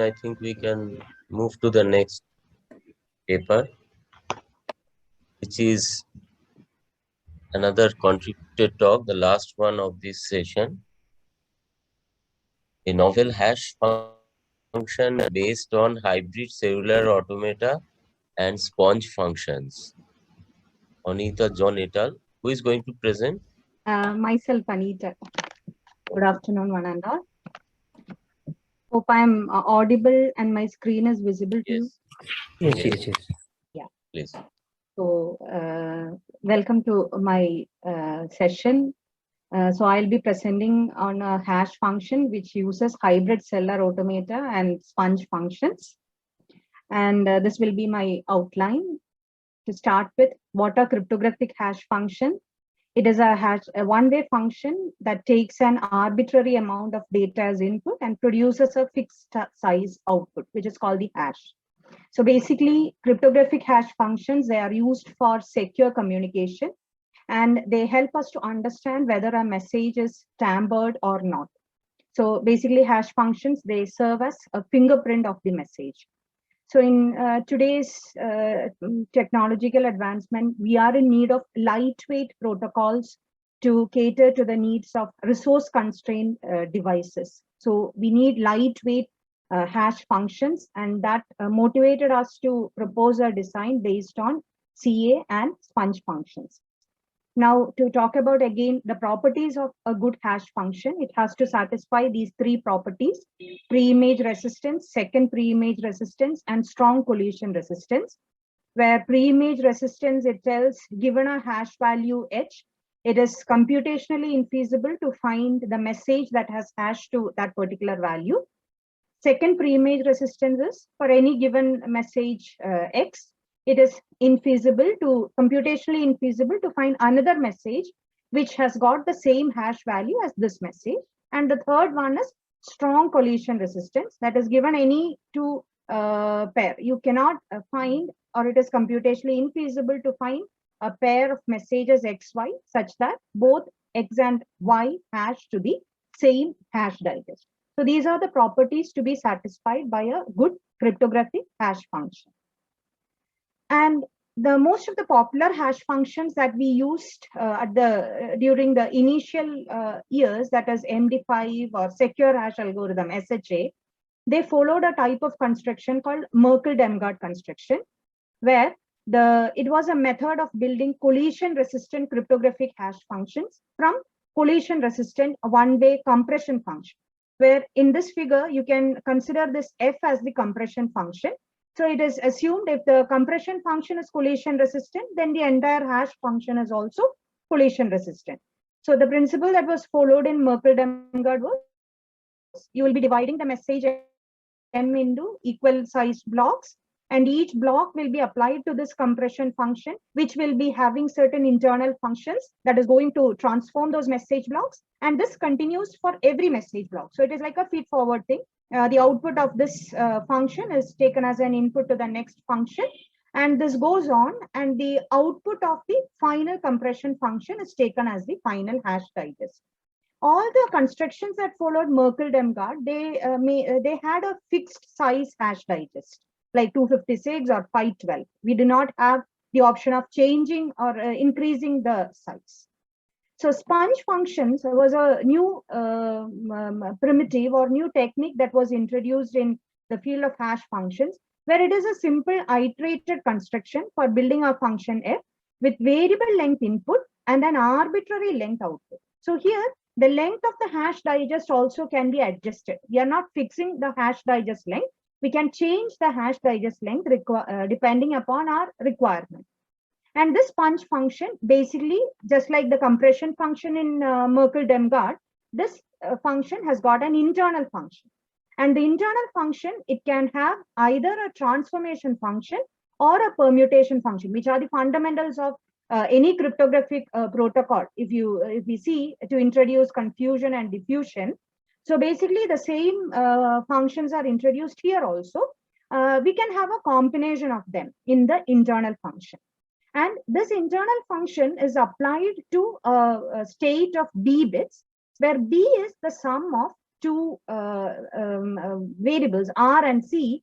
I think we can move to the next paper, which is another contributed talk, the last one of this session. A novel hash function based on hybrid cellular automata and sponge functions. Anita John et al. Who is going to present? Myself, Anita. Good afternoon, one and all. Hope I'm audible and my screen is visible to you. Yes. Yes. Yeah. Please. So, welcome to my session. So, I'll be presenting on a hash function which uses hybrid cellular automata and sponge functions. And this will be my outline. To start with, what are cryptographic hash function? It is a one-way function that takes an arbitrary amount of data as input and produces a fixed size output, which is called the hash. So basically, cryptographic hash functions, they are used for secure communication, and they help us to understand whether a message is tampered or not. So basically, hash functions, they serve as a fingerprint of the message. So in today's technological advancement, we are in need of lightweight protocols to cater to the needs of resource constrained devices. So we need lightweight hash functions, and that motivated us to propose a design based on CA and sponge functions. Now, to talk about again the properties of a good hash function, it has to satisfy these three properties: preimage resistance, second preimage resistance, and strong collision resistance. Where preimage resistance, it tells given a hash value h, it is computationally infeasible to find the message that has hash to that particular value. Second preimage resistance is for any given message x, it is computationally infeasible to find another message which has got the same hash value as this message. And the third one is strong collision resistance, that is given any two pair. You cannot find, or it is computationally infeasible to find a pair of messages xy such that both x and y hash to the same hash digest. So these are the properties to be satisfied by a good cryptographic hash function. And the most of the popular hash functions that we used during the initial years, that is MD5 or secure hash algorithm SHA, they followed a type of construction called Merkle-Demgard construction, where it was a method of building collision-resistant cryptographic hash functions from collision-resistant one-way compression function. Where in this figure, you can consider this f as the compression function. So it is assumed if the compression function is collision resistant, then the entire hash function is also collision resistant. So the principle that was followed in Merkle-Demgard was you will be dividing the message m into equal sized blocks, and each block will be applied to this compression function, which will be having certain internal functions that is going to transform those message blocks. And this continues for every message block. So it is like a feed forward thing. The output of this function is taken as an input to the next function, and this goes on, and the output of the final compression function is taken as the final hash digest. All the constructions that followed Merkle-Demgard, they had a fixed size hash digest, like 256 or 512. We do not have the option of changing or increasing the size. So sponge functions was a new primitive or new technique that was introduced in the field of hash functions, where it is a simple iterated construction for building a function f with variable length input and an arbitrary length output. So here, the length of the hash digest also can be adjusted. We are not fixing the hash digest length. We can change the hash digest length depending upon our requirement. And this sponge function, basically, just like the compression function in Merkle-Demgard, this function has got an internal function. And the internal function, it can have either a transformation function or a permutation function, which are the fundamentals of any cryptographic protocol. If we see, to introduce confusion and diffusion. So basically, the same functions are introduced here also. We can have a combination of them in the internal function. And this internal function is applied to a state of B bits, where B is the sum of two variables, R and C,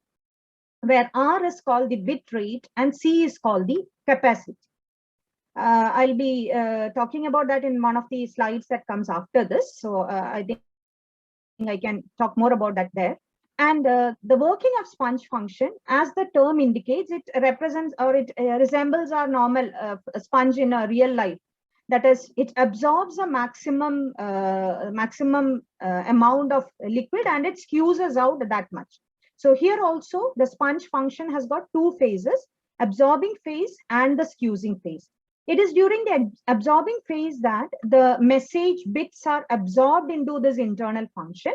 where R is called the bit rate and C is called the capacity. I'll be talking about that in one of the slides that comes after this. So I think I can talk more about that there. And the working of sponge function, as the term indicates, it represents or it resembles our normal sponge in a real life. That is, it absorbs a maximum amount of liquid and it squeezes out that much. So here also the sponge function has got two phases, absorbing phase and the squeezing phase. It is during the absorbing phase that the message bits are absorbed into this internal function.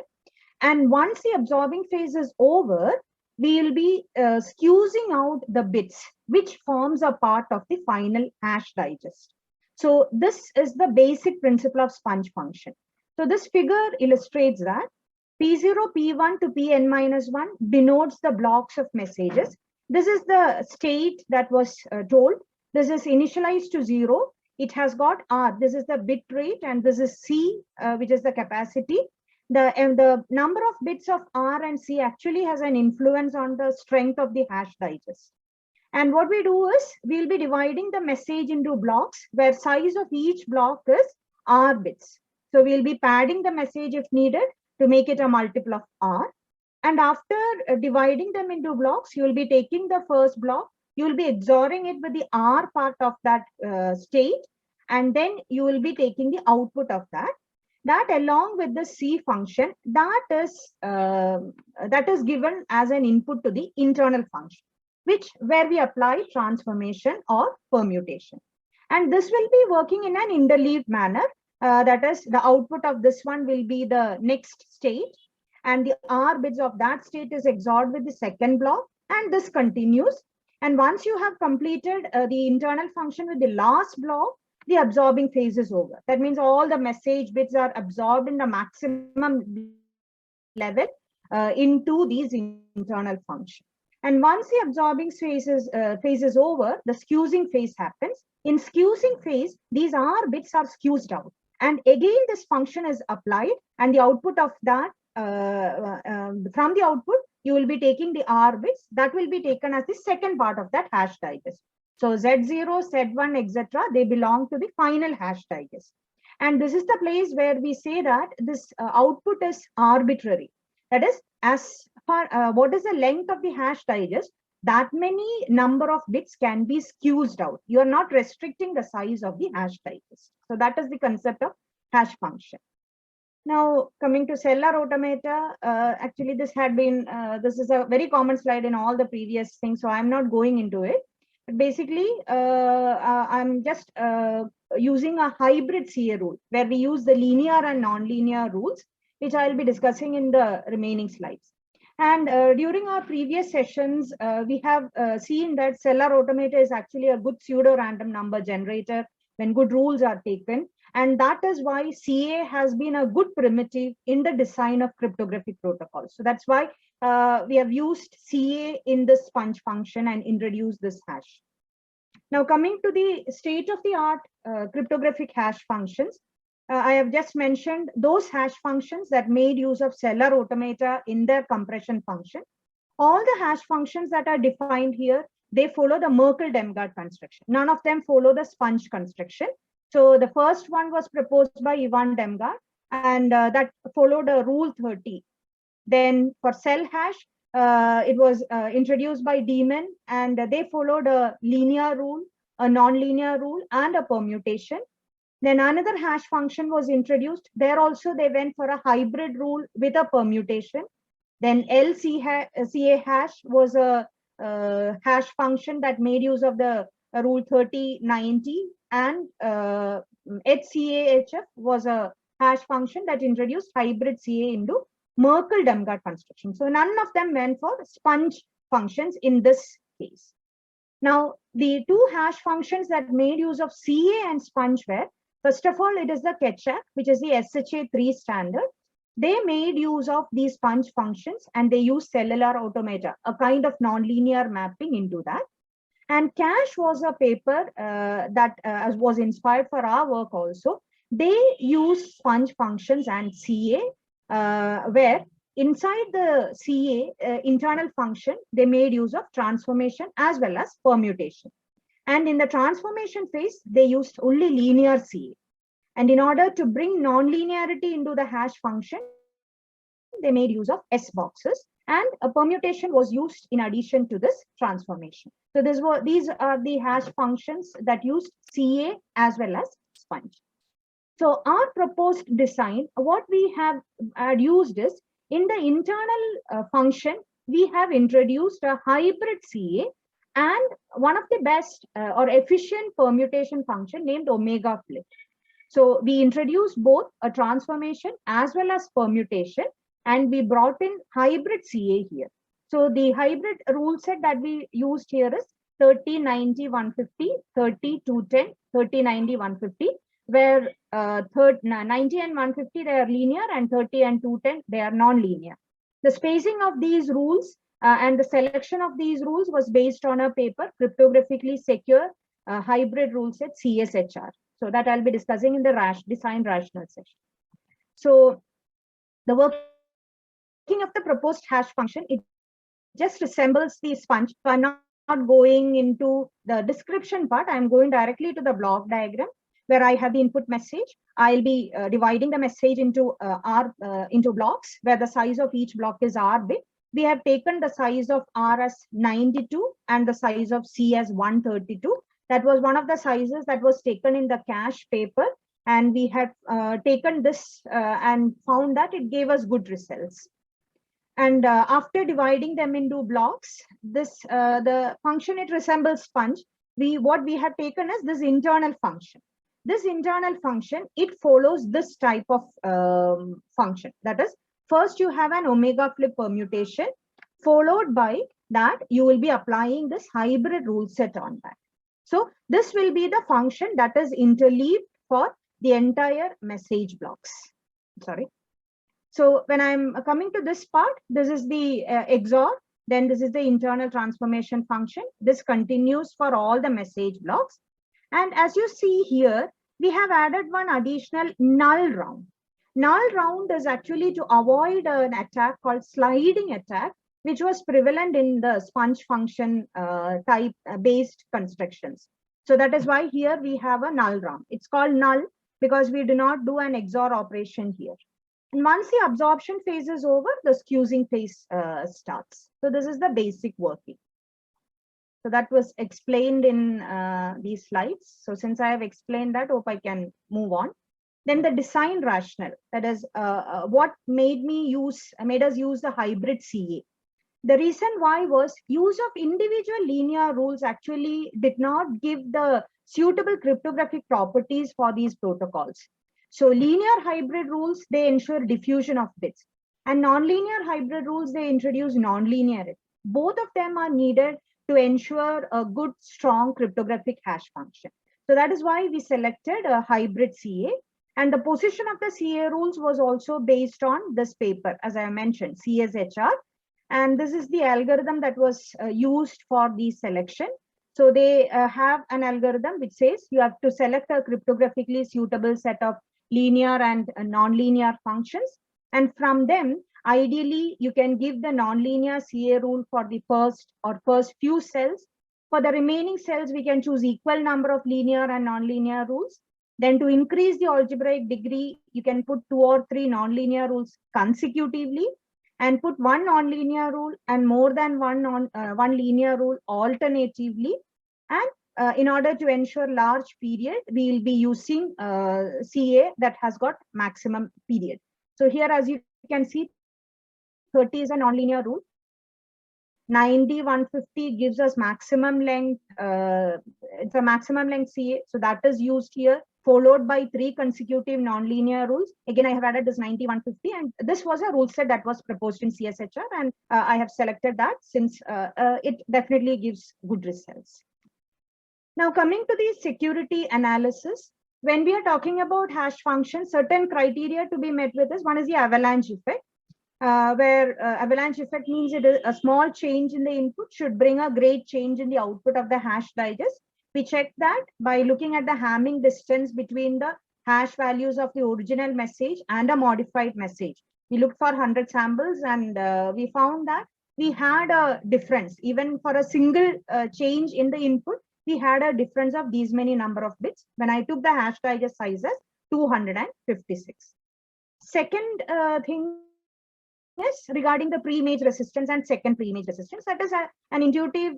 And once the absorbing phase is over, we will be squeezing out the bits, which forms a part of the final hash digest. So this is the basic principle of sponge function. So this figure illustrates that P0, P1 to Pn-1 denotes the blocks of messages. This is the state that was told. This is initialized to 0. It has got R. This is the bit rate, and this is C, which is the capacity. The number of bits of R and C actually has an influence on the strength of the hash digest. And what we do is we'll be dividing the message into blocks where size of each block is R bits. So we'll be padding the message if needed to make it a multiple of R. And after dividing them into blocks, you will be taking the first block, you will be XORing it with the R part of that state, and then you will be taking the output of that. That along with the C function, that is given as an input to the internal function, where we apply transformation or permutation. And this will be working in an interleaved manner. That is, the output of this one will be the next state, and the R bits of that state is XORed with the second block, and this continues. And once you have completed the internal function with the last block, the absorbing phase is over. That means all the message bits are absorbed in the maximum level into these internal function. And once the absorbing phase is over, the squeezing phase happens. In squeezing phase, these R bits are squeezed out. And again, this function is applied, and the output of that, from the output, you will be taking the R bits. That will be taken as the second part of that hash digest. So Z0, Z1, etc., they belong to the final hash digest. And this is the place where we say that this output is arbitrary. That is, as far what is the length of the hash digest, that many number of bits can be squeezed out. You are not restricting the size of the hash digest. So that is the concept of hash function. Now, coming to cellular automata, actually this is a very common slide in all the previous things, so I'm not going into it. But basically, I'm just using a hybrid CA rule where we use the linear and non-linear rules, which I'll be discussing in the remaining slides. And during our previous sessions, we have seen that cellular automata is actually a good pseudo-random number generator when good rules are taken. And that is why CA has been a good primitive in the design of cryptographic protocols. So that's why we have used CA in the sponge function and introduced this hash. Now, coming to the state-of-the-art cryptographic hash functions, I have just mentioned those hash functions that made use of cellular automata in their compression function. All the hash functions that are defined here, they follow the Merkle-Demgard construction. None of them follow the sponge construction. So the first one was proposed by Ivan Demgard, and that followed a rule 30. Then for cell hash, it was introduced by Demon, and they followed a linear rule, a non-linear rule, and a permutation. Then another hash function was introduced. There also they went for a hybrid rule with a permutation. Then LCA hash was a hash function that made use of the rule 3090, and HCAHF was a hash function that introduced hybrid CA into Merkle-Demgard construction. So none of them went for sponge functions in this case. Now, the two hash functions that made use of CA and sponge were, first of all, it is the Ketchak, which is the SHA-3 standard. They made use of these sponge functions, and they used cellular automata, a kind of nonlinear mapping into that. And Cash was a paper that was inspired for our work also. They use sponge functions and CA, where inside the CA internal function, they made use of transformation as well as permutation. And in the transformation phase, they used only linear CA. And in order to bring non-linearity into the hash function, they made use of S boxes. And a permutation was used in addition to this transformation. So these are the hash functions that used CA as well as sponge. So our proposed design, what we have used is, in the internal function, we have introduced a hybrid CA and one of the best or efficient permutation function named omega flip. So we introduced both a transformation as well as permutation, and we brought in hybrid CA here. So the hybrid rule set that we used here is 30, 90, 150, 30, 210, 30, 90, 150, where 90 and 150, they are linear, and 30 and 210, they are non-linear. The spacing of these rules and the selection of these rules was based on a paper, Cryptographically Secure Hybrid Rule Set, CSHR. So that I'll be discussing in the design rationale session. So the working of the proposed hash function, it just resembles the sponge. So I'm not going into the description part. I'm going directly to the block diagram where I have the input message. I'll be dividing the message into blocks where the size of each block is R bit. We have taken the size of R as 92 and the size of C as 132. That was one of the sizes that was taken in the cache paper. And we have taken this and found that it gave us good results. And after dividing them into blocks, the function, it resembles sponge. What we have taken is this internal function. This internal function, it follows this type of function. That is, first you have an omega flip permutation, followed by that you will be applying this hybrid rule set on that. So this will be the function that is interleaved for the entire message blocks. Sorry. So when I'm coming to this part, this is the XOR, then this is the internal transformation function. This continues for all the message blocks. And as you see here, we have added one additional null round. Null round is actually to avoid an attack called sliding attack, which was prevalent in the sponge function type based constructions. So that is why here we have a null round. It's called null because we do not do an XOR operation here. And once the absorption phase is over, the squeezing phase starts. So this is the basic working. So that was explained in these slides. So since I have explained that, hope I can move on. Then the design rationale, that is what made us use the hybrid CA. The reason why was use of individual linear rules actually did not give the suitable cryptographic properties for these protocols. So linear hybrid rules, they ensure diffusion of bits, and nonlinear hybrid rules, they introduce nonlinearity. Both of them are needed to ensure a good, strong cryptographic hash function. So that is why we selected a hybrid CA. And the position of the CA rules was also based on this paper, as I mentioned, CSHR. And this is the algorithm that was used for the selection. So they have an algorithm which says you have to select a cryptographically suitable set of linear and nonlinear functions. And from them, ideally, you can give the nonlinear CA rule for the first few cells. For the remaining cells, we can choose equal number of linear and nonlinear rules. Then to increase the algebraic degree, you can put 2 or 3 nonlinear rules consecutively and put one nonlinear rule and more than one linear rule alternatively. And in order to ensure large period, we will be using CA that has got maximum period. So here, as you can see, 30 is a nonlinear rule. 90, 150 gives us maximum length. It's a maximum length CA. So that is used here, followed by 3 consecutive nonlinear rules. Again, I have added this 90, 150, and this was a rule set that was proposed in CSHR, and I have selected that since it definitely gives good results. Now, coming to the security analysis, when we are talking about hash functions, certain criteria to be met with is, one is the avalanche effect, where avalanche effect means it is a small change in the input should bring a great change in the output of the hash digest. We check that by looking at the Hamming distance between the hash values of the original message and a modified message. We looked for 100 samples, and we found that we had a difference. Even for a single change in the input, we had a difference of these many number of bits. When I took the hash digest size as 256. Second thing is regarding the preimage resistance and second preimage resistance. That is an intuitive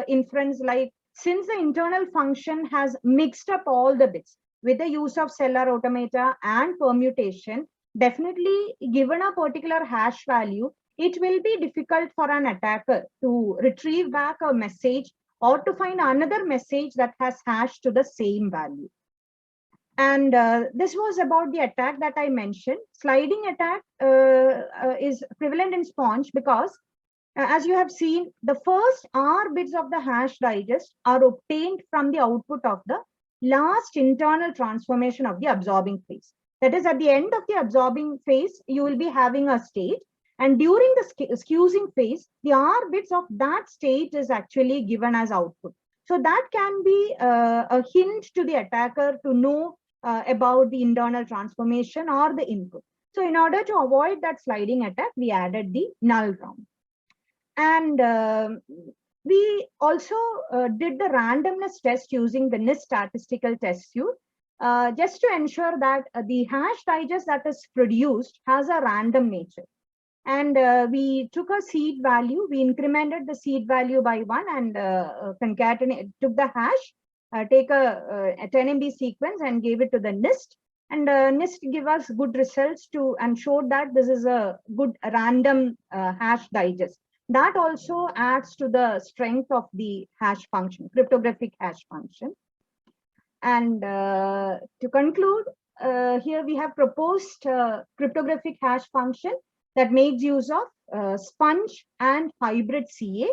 inference, like since the internal function has mixed up all the bits with the use of Cellular Automata and permutation, definitely given a particular hash value, it will be difficult for an attacker to retrieve back a message or to find another message that has hash to the same value. And this was about the attack that I mentioned. Sliding attack is prevalent in Sponge because, as you have seen, the first R bits of the hash digest are obtained from the output of the last internal transformation of the absorbing phase. That is, at the end of the absorbing phase, you will be having a state. And during the skewing phase, the R bits of that state is actually given as output. So that can be a hint to the attacker to know about the internal transformation or the input. So in order to avoid that sliding attack, we added the null round. And we also did the randomness test using the NIST statistical test suite, just to ensure that the hash digest that is produced has a random nature. And we took a seed value, we incremented the seed value by 1 and took the hash, take a 10 MB sequence and gave it to the NIST. And NIST give us good results and showed that this is a good random hash digest. That also adds to the strength of the hash function, cryptographic hash function. And to conclude, here we have proposed cryptographic hash function that makes use of sponge and hybrid CA.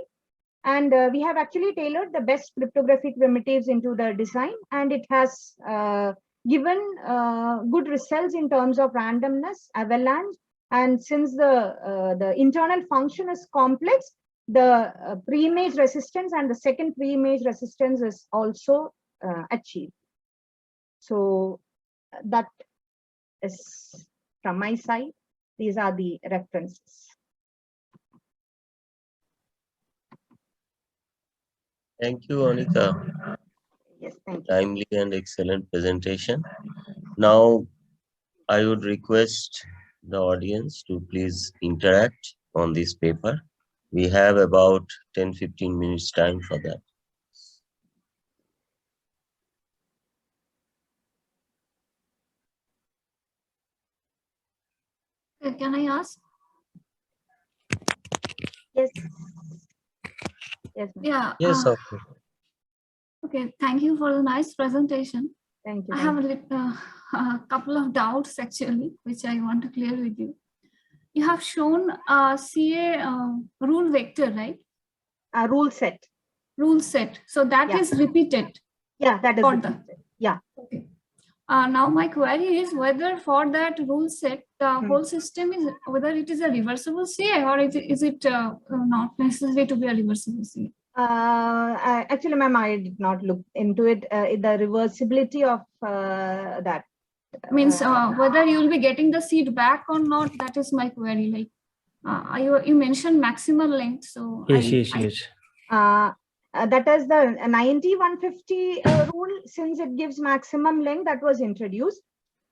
And we have actually tailored the best cryptographic primitives into the design, and it has given good results in terms of randomness, avalanche, and since the internal function is complex, the preimage resistance and the second preimage resistance is also achieved. So that is from my side. These are the references. Thank you, Anita. Yes, thank you. Timely and excellent presentation. Now, I would request the audience to please interact on this paper. We have about 10-15 minutes time for that. Can I ask? Yes. Yes. Yeah. Yes, of course. Okay. Thank you for the nice presentation. Thank you. I have a couple of doubts actually, which I want to clear with you. You have shown CA rule vector, right? Rule set. Rule set. So that is repeated. Yeah, that is repeated. Yeah. Okay. Now my query is whether for that rule set, the whole system is whether it is a reversible CA or is it not necessary to be a reversible CA? Actually, ma'am, I did not look into it. The reversibility of that means whether you will be getting the seed back or not. That is my query. Like you mentioned maximal length, so yes. That is the 90-150 rule. Since it gives maximum length, that was introduced.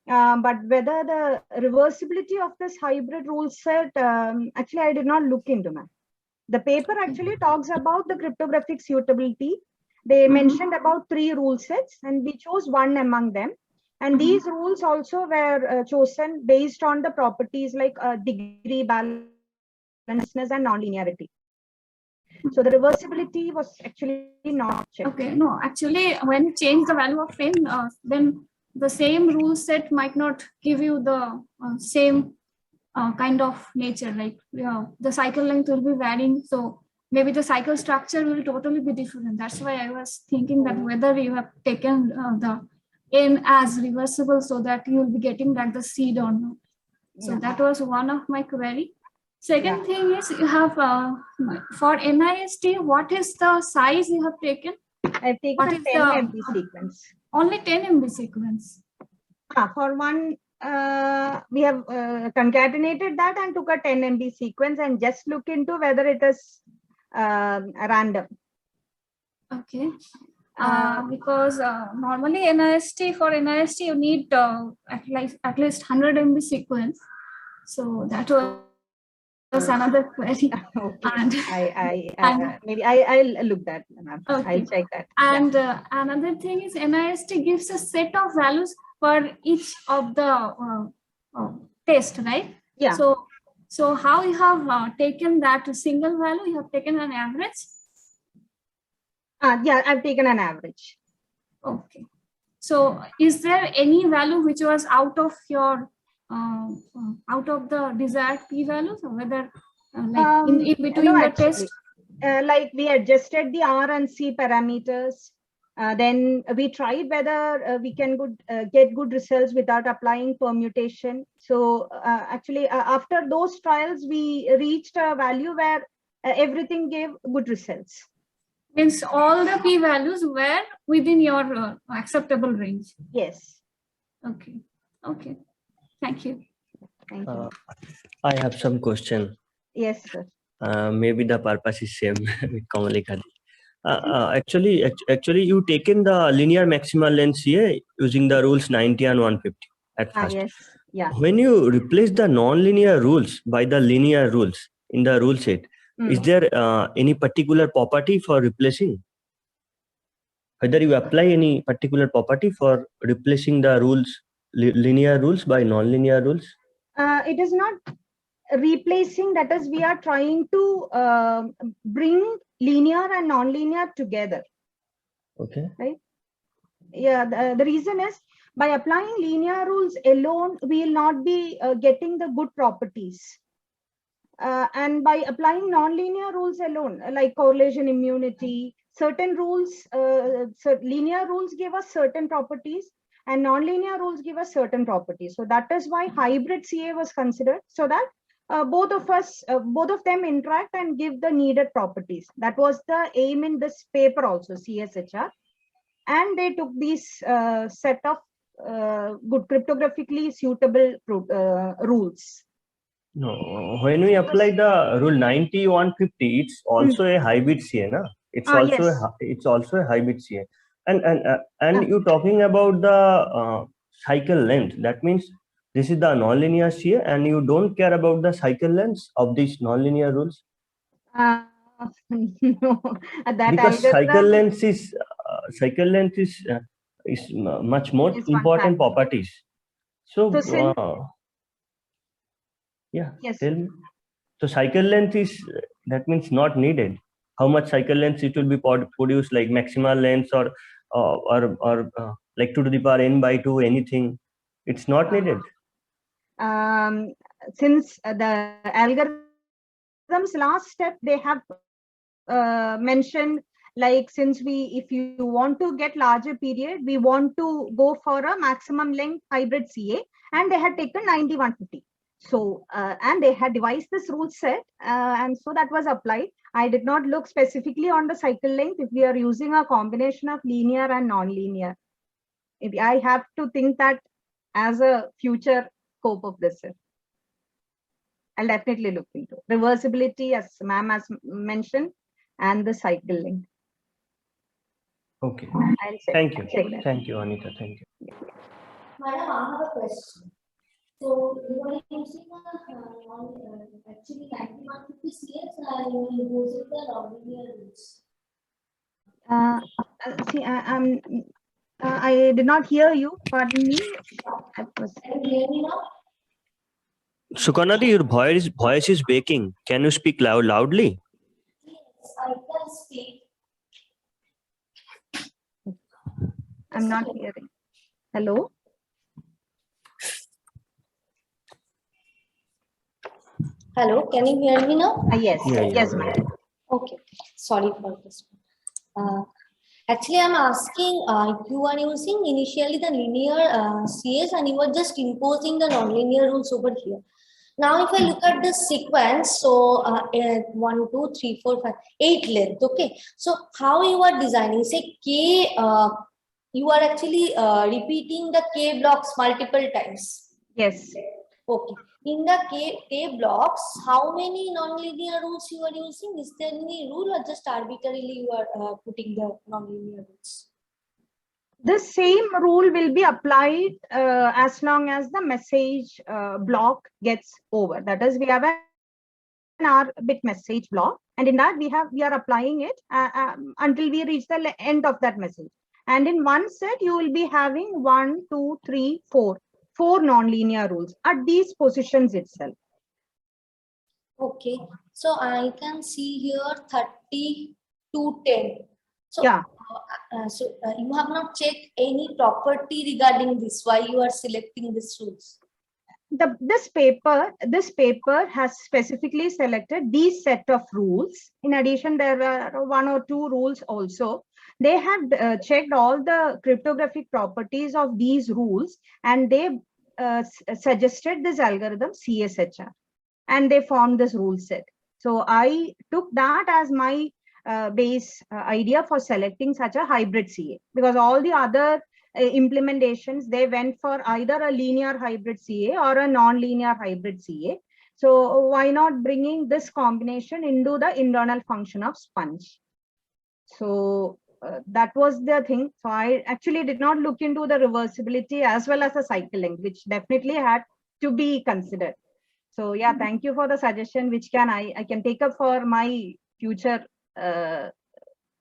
But whether the reversibility of this hybrid rule set, actually, I did not look into, ma'am. The paper actually talks about the cryptographic suitability. They mentioned about 3 rule sets, and we chose one among them. And these rules also were chosen based on the properties like degree, balancedness, and nonlinearity. So the reversibility was actually not checked. Okay, no, actually, when you change the value of n, then the same rule set might not give you the same kind of nature. Like the cycle length will be varying, so maybe the cycle structure will totally be different. That's why I was thinking that whether you have taken the n as reversible so that you will be getting back the seed or not. So that was one of my query. Second thing is you have for NIST, what is the size you have taken? I've taken a 10 MB sequence. Only 10 MB sequence. For one We have concatenated that and took a 10 MB sequence and just look into whether it is random. Okay. Because normally for NIST you need at least 100 MB sequence. So that was another query. Okay. And maybe I'll look that. Okay. I'll check that. And another thing is NIST gives a set of values for each of the test, right? Yeah. So how you have taken that single value? You have taken an average? Yeah, I've taken an average. Okay. So is there any value which was out of your out of the desired p-values, or whether like in between no, the actually, test? like we adjusted the R and C parameters. Then we tried whether we can get good results without applying permutation. So actually, after those trials, we reached a value where everything gave good results. Means all the p-values were within your acceptable range. Yes. Okay. Okay. Thank you. Thank you. I have some question. Yes, sir. Maybe the purpose is same with Kamalika. Actually, you taken the linear maximal length here using the rules 90 and 150 at first. Yes. Yeah. When you replace the non-linear rules by the linear rules in the rule set, is there any particular property for replacing? Whether you apply any particular property for replacing the rules, linear rules by non-linear rules? It is not replacing, that is, we are trying to bring linear and non-linear together. Okay. Right? Yeah, the reason is by applying linear rules alone, we will not be getting the good properties. And by applying non-linear rules alone, like correlation immunity, certain rules, linear rules give us certain properties and non-linear rules give us certain properties. So that is why hybrid CA was considered, so that both of them interact and give the needed properties. That was the aim in this paper also, CSHR. And they took these set of good cryptographically suitable rules. No, when we apply the rule 90 150, it's also a hybrid CA, na? It's also yes. it's also a hybrid CA. And you're talking about the cycle length. That means this is the nonlinear CA, and you don't care about the cycle lengths of these nonlinear rules. No, that because algorithm, cycle length is much more important properties. So yeah, yes. tell me. So cycle length is, that means not needed. How much cycle length it will be produced, like maximal length or like 2 to the power n by 2, anything. It's not needed. Since the algorithm's last step, they have mentioned, like, since if you want to get larger period, we want to go for a maximum length hybrid CA, and they had taken 9150. So and they had devised this rule set, and so that was applied. I did not look specifically on the cycle length if we are using a combination of linear and non-linear. Maybe I have to think that as a future scope of this. I'll definitely look into reversibility, as ma'am has mentioned, and the cycle length. Okay. I'll check. Thank you. Thank you, Anita. Thank you. Madam, I have a question. So you are using actually 9150 CS and you are using the nonlinear rules. See, I did not hear you. Pardon me. Can you hear me now? Sukanadi, your voice is breaking. Can you speak loudly? Yes, I can speak. I'm not hearing. Hello? Hello, can you hear me now? Yes, yes, yeah. ma'am. Okay, sorry for this. Actually, I'm asking, you are using initially the linear CS and you were just imposing the nonlinear rules over here. Now, if I look at the sequence, so 1, 2, 3, 4, 5, 8 length, okay. So how you are designing, say K, you are actually repeating the K blocks multiple times. Yes. Okay. In the K blocks, how many nonlinear rules you are using? Is there any rule or just arbitrarily you are putting the nonlinear rules? The same rule will be applied as long as the message block gets over. That is, we have an R bit message block, and in that we are applying it until we reach the end of that message. And in one set, you will be having 1, 2, 3, 4 nonlinear rules at these positions itself. Okay, so I can see here 30 to 10. So, yeah. You have not checked any property regarding this, why you are selecting these rules? This paper has specifically selected these set of rules. In addition, there are 1 or 2 rules also. They have checked all the cryptographic properties of these rules, and they suggested this algorithm CSHR, and they formed this rule set. So I took that as my base idea for selecting such a hybrid CA, because all the other implementations, they went for either a linear hybrid CA or a non-linear hybrid CA. So why not bringing this combination into the internal function of sponge? So that was the thing. So I actually did not look into the reversibility as well as the cycle length, which definitely had to be considered. So yeah, thank you for the suggestion, which I can take up for my future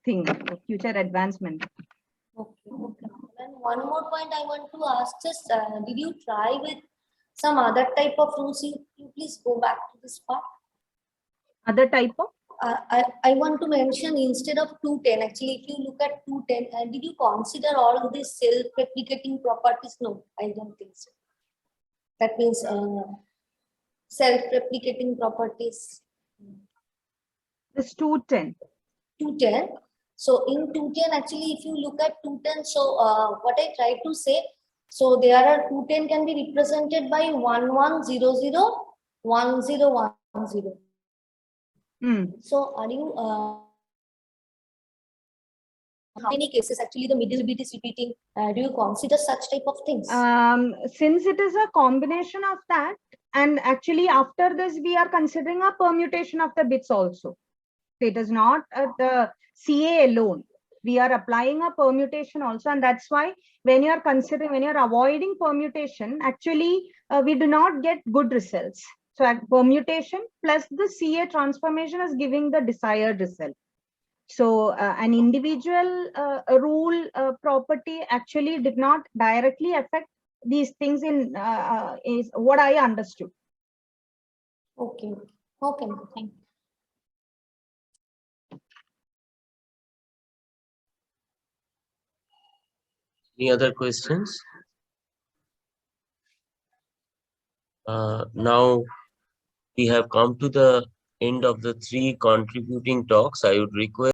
future advancement. Okay, okay. And one more point I want to ask is, did you try with some other type of rules? You please go back to this part. Other type of? I want to mention instead of 210, actually, if you look at 210, did you consider all of these self-replicating properties? No, I don't think so. That means self-replicating properties. This 210. 210. So in 210, actually, if you look at 210, so what I try to say, so there are 210 can be represented by 1100, 1010. So are you how many cases actually the middle bit is repeating? Do you consider such type of things? Since it is a combination of that, and actually after this we are considering a permutation of the bits also. It is not the CA alone. We are applying a permutation also, and that's why when you are avoiding permutation, actually we do not get good results. So permutation plus the CA transformation is giving the desired result. So an individual rule property actually did not directly affect these things is what I understood. Okay. Okay. Thank you. Any other questions? Now we have come to the end of the 3 contributing talks. I would request